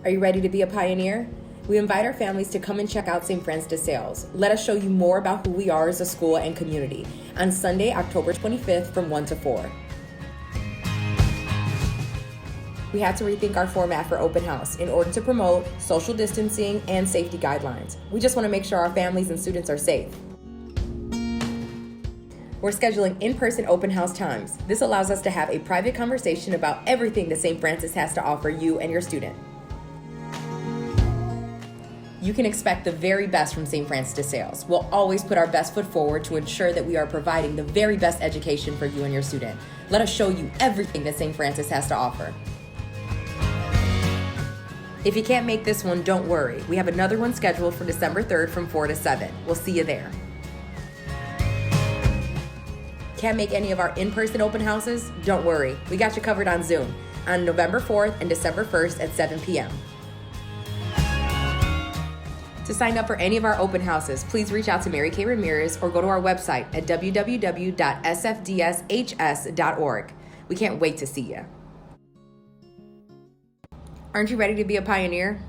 Are you ready to be a pioneer? We invite our families to come and check out St. Francis de Sales. Let us show you more about who we are as a school and community on Sunday, October 25th from 1 to 4. We had to rethink our format for open house in order to promote social distancing and safety guidelines. We just want to make sure our families and students are safe. We're scheduling in-person open house times. This allows us to have a private conversation about everything that St. Francis has to offer you and your student. You can expect the very best from St. Francis de Sales. We'll always put our best foot forward to ensure that we are providing the very best education for you and your student. Let us show you everything that St. Francis has to offer. If you can't make this one, don't worry. We have another one scheduled for December 3rd from 4 to 7. We'll see you there. Can't make any of our in-person open houses? Don't worry. We got you covered on Zoom on November 4th and December 1st at 7 p.m. To sign up for any of our open houses, please reach out to Mary Kay Ramirez or go to our website at www.sfdshs.org. We can't wait to see you. Aren't you ready to be a pioneer?